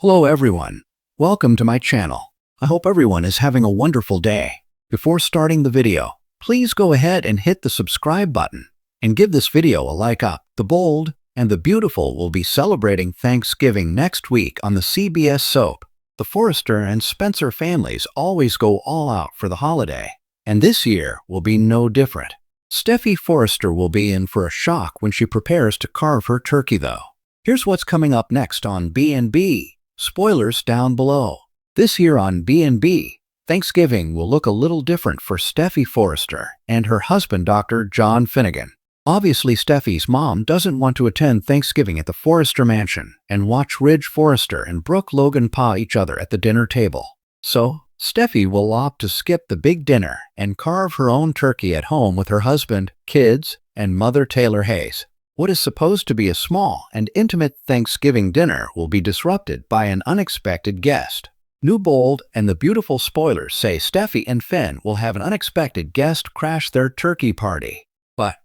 Hello everyone, welcome to my channel. I hope everyone is having a wonderful day. Before starting the video, please go ahead and hit the subscribe button and give this video a like up. The Bold and the Beautiful will be celebrating Thanksgiving next week on the CBS soap. The Forrester and Spencer families always go all out for the holiday, and this year will be no different. Steffy Forrester will be in for a shock when she prepares to carve her turkey though. Here's what's coming up next on B&B. Spoilers down below. This year on B&B, Thanksgiving will look a little different for Steffy Forrester and her husband Dr. John Finnegan. Obviously, Steffy's mom doesn't want to attend Thanksgiving at the Forrester mansion and watch Ridge Forrester and Brooke Logan paw each other at the dinner table. So, Steffy will opt to skip the big dinner and carve her own turkey at home with her husband, kids, and mother Taylor Hayes. What is supposed to be a small and intimate Thanksgiving dinner will be disrupted by an unexpected guest. New Bold and the Beautiful spoilers say Steffy and Finn will have an unexpected guest crash their turkey party. But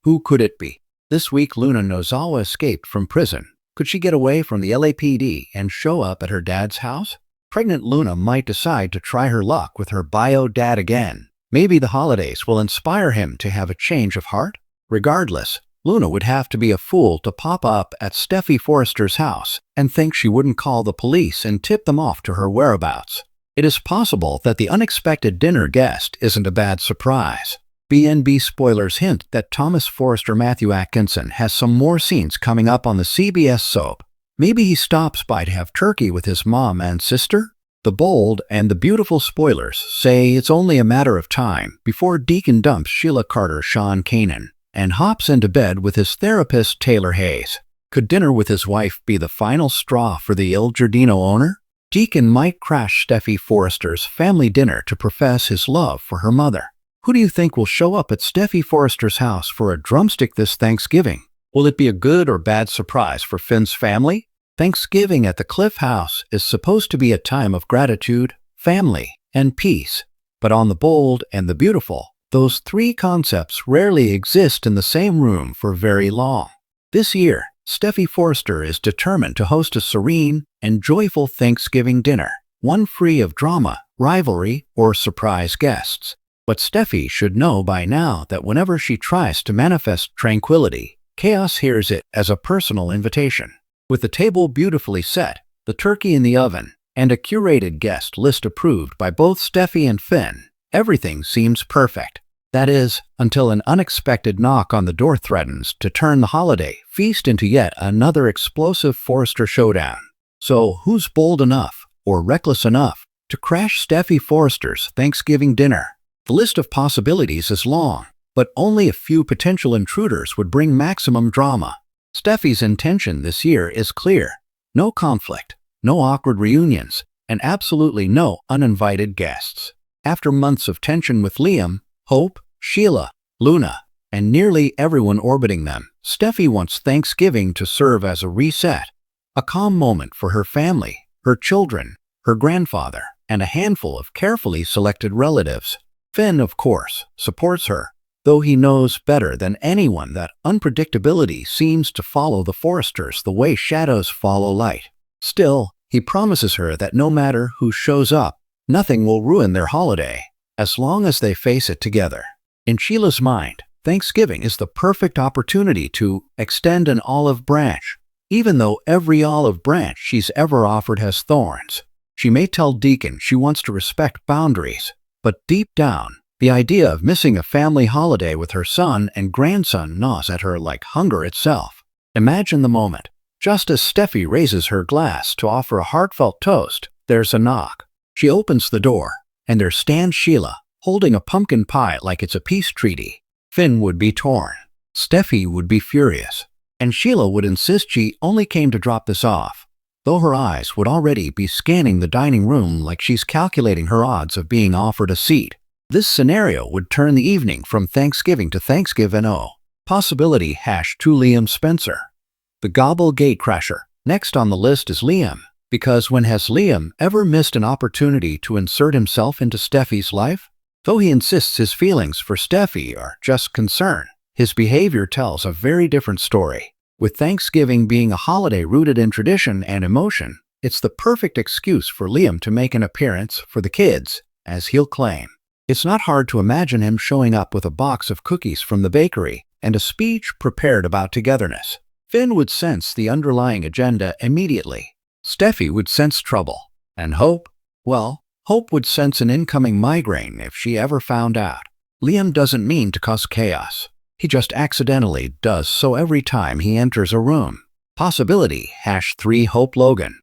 who could it be? This week, Luna Nozawa escaped from prison. Could she get away from the LAPD and show up at her dad's house? Pregnant Luna might decide to try her luck with her bio dad again. Maybe the holidays will inspire him to have a change of heart? Regardless, Luna would have to be a fool to pop up at Steffy Forrester's house and think she wouldn't call the police and tip them off to her whereabouts. It is possible that the unexpected dinner guest isn't a bad surprise. B&B spoilers hint that Thomas Forrester Matthew Atkinson has some more scenes coming up on the CBS soap. Maybe he stops by to have turkey with his mom and sister? The Bold and the Beautiful spoilers say it's only a matter of time before Deacon dumps Sheila Carter Sean Kanan and hops into bed with his therapist Taylor Hayes. Could dinner with his wife be the final straw for the Il Giardino owner? Deacon might crash Steffy Forrester's family dinner to profess his love for her mother. Who do you think will show up at Steffy Forrester's house for a drumstick this Thanksgiving? Will it be a good or bad surprise for Finn's family? Thanksgiving at the Cliff House is supposed to be a time of gratitude, family, and peace. But on the Bold and the Beautiful, those three concepts rarely exist in the same room for very long. This year, Steffy Forrester is determined to host a serene and joyful Thanksgiving dinner, one free of drama, rivalry, or surprise guests. But Steffy should know by now that whenever she tries to manifest tranquility, chaos hears it as a personal invitation. With the table beautifully set, the turkey in the oven, and a curated guest list approved by both Steffy and Finn, everything seems perfect. That is, until an unexpected knock on the door threatens to turn the holiday feast into yet another explosive Forrester showdown. So, who's bold enough, or reckless enough, to crash Steffy Forrester's Thanksgiving dinner? The list of possibilities is long, but only a few potential intruders would bring maximum drama. Steffy's intention this year is clear: no conflict, no awkward reunions, and absolutely no uninvited guests. After months of tension with Liam, Hope, Sheila, Luna, and nearly everyone orbiting them, Steffy wants Thanksgiving to serve as a reset, a calm moment for her family, her children, her grandfather, and a handful of carefully selected relatives. Finn, of course, supports her, though he knows better than anyone that unpredictability seems to follow the Forresters the way shadows follow light. Still, he promises her that no matter who shows up, nothing will ruin their holiday, as long as they face it together. In Sheila's mind, Thanksgiving is the perfect opportunity to extend an olive branch, even though every olive branch she's ever offered has thorns. She may tell Deacon she wants to respect boundaries, but deep down, the idea of missing a family holiday with her son and grandson gnaws at her like hunger itself. Imagine the moment. Just as Steffy raises her glass to offer a heartfelt toast, there's a knock. She opens the door, and there stands Sheila, holding a pumpkin pie like it's a peace treaty. Finn would be torn. Steffy would be furious. And Sheila would insist she only came to drop this off, though her eyes would already be scanning the dining room like she's calculating her odds of being offered a seat. This scenario would turn the evening from Thanksgiving to Thanksgiving-O. Possibility #2 Liam Spencer. The Gobble Gatecrasher. Next on the list is Liam, because when has Liam ever missed an opportunity to insert himself into Steffy's life? Though he insists his feelings for Steffy are just concern, his behavior tells a very different story. With Thanksgiving being a holiday rooted in tradition and emotion, It's the perfect excuse for Liam to make an appearance for the kids, as he'll claim. It's not hard to imagine him showing up with a box of cookies from the bakery and a speech prepared about togetherness. Finn would sense the underlying agenda immediately. Steffy would sense trouble. And Hope? Well, Hope would sense an incoming migraine if she ever found out. Liam doesn't mean to cause chaos. He just accidentally does so every time he enters a room. Possibility #3 Hope Logan.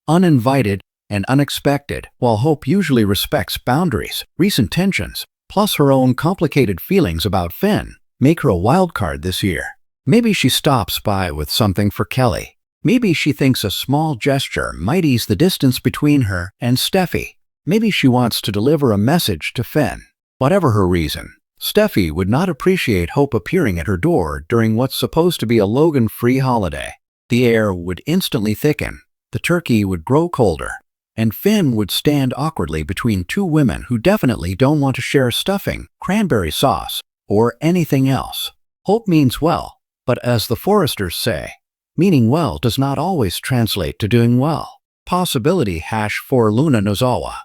Uninvited and unexpected. While Hope usually respects boundaries, recent tensions, plus her own complicated feelings about Finn, make her a wild card this year. Maybe she stops by with something for Kelly. Maybe she thinks a small gesture might ease the distance between her and Steffy. Maybe she wants to deliver a message to Finn. Whatever her reason, Steffy would not appreciate Hope appearing at her door during what's supposed to be a Logan-free holiday. The air would instantly thicken, the turkey would grow colder, and Finn would stand awkwardly between two women who definitely don't want to share stuffing, cranberry sauce, or anything else. Hope means well, but as the Forresters say, meaning well does not always translate to doing well. Possibility #4 Luna Nozawa.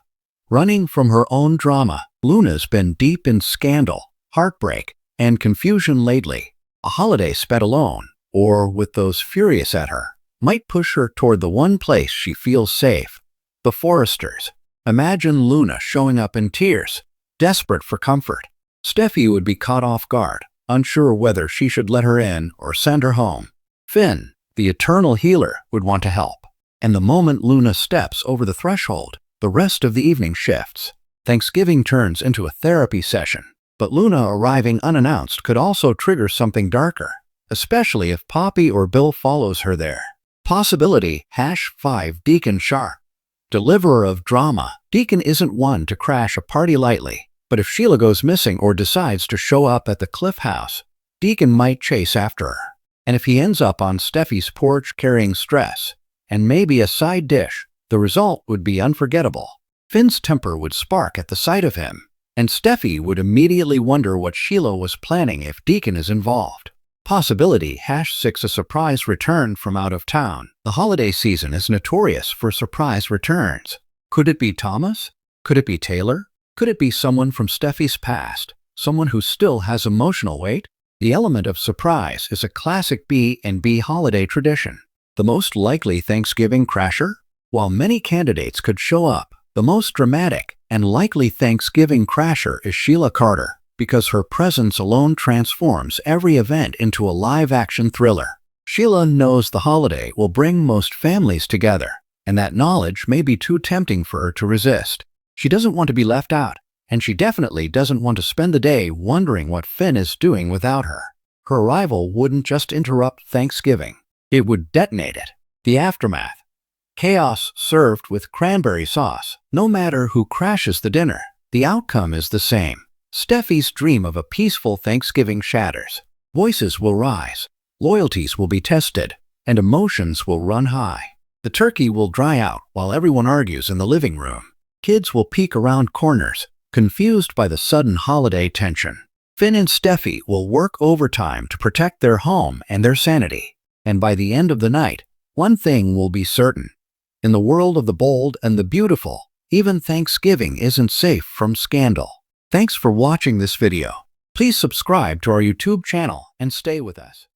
Running from her own drama, Luna's been deep in scandal, heartbreak, and confusion lately. A holiday spent alone, or with those furious at her, might push her toward the one place she feels safe. The Forresters. Imagine Luna showing up in tears, desperate for comfort. Steffy would be caught off guard, unsure whether she should let her in or send her home. Finn, the eternal healer, would want to help. And the moment Luna steps over the threshold, the rest of the evening shifts. Thanksgiving turns into a therapy session. But Luna arriving unannounced could also trigger something darker, especially if Poppy or Bill follows her there. Possibility #5 Deacon Sharp. Deliverer of drama. Deacon isn't one to crash a party lightly, but if Sheila goes missing or decides to show up at the Cliff House, Deacon might chase after her. And if he ends up on Steffy's porch carrying stress, and maybe a side dish, the result would be unforgettable. Finn's temper would spark at the sight of him, and Steffy would immediately wonder what Sheila was planning if Deacon is involved. Possibility #6 A surprise return from out of town. The holiday season is notorious for surprise returns. Could it be Thomas? Could it be Taylor? Could it be someone from Steffy's past? Someone who still has emotional weight? The element of surprise is a classic B&B holiday tradition. The most likely Thanksgiving crasher? While many candidates could show up, the most dramatic and likely Thanksgiving crasher is Sheila Carter, because her presence alone transforms every event into a live-action thriller. Sheila knows the holiday will bring most families together, and that knowledge may be too tempting for her to resist. She doesn't want to be left out, and she definitely doesn't want to spend the day wondering what Finn is doing without her. Her arrival wouldn't just interrupt Thanksgiving. It would detonate it. The aftermath. Chaos served with cranberry sauce. No matter who crashes the dinner, the outcome is the same. Steffy's dream of a peaceful Thanksgiving shatters. Voices will rise, loyalties will be tested, and emotions will run high. The turkey will dry out while everyone argues in the living room. Kids will peek around corners, confused by the sudden holiday tension. Finn and Steffy will work overtime to protect their home and their sanity. And by the end of the night, one thing will be certain. In the world of the bold and the beautiful, even Thanksgiving isn't safe from scandal. Thanks for watching this video. Please subscribe to our YouTube channel and stay with us.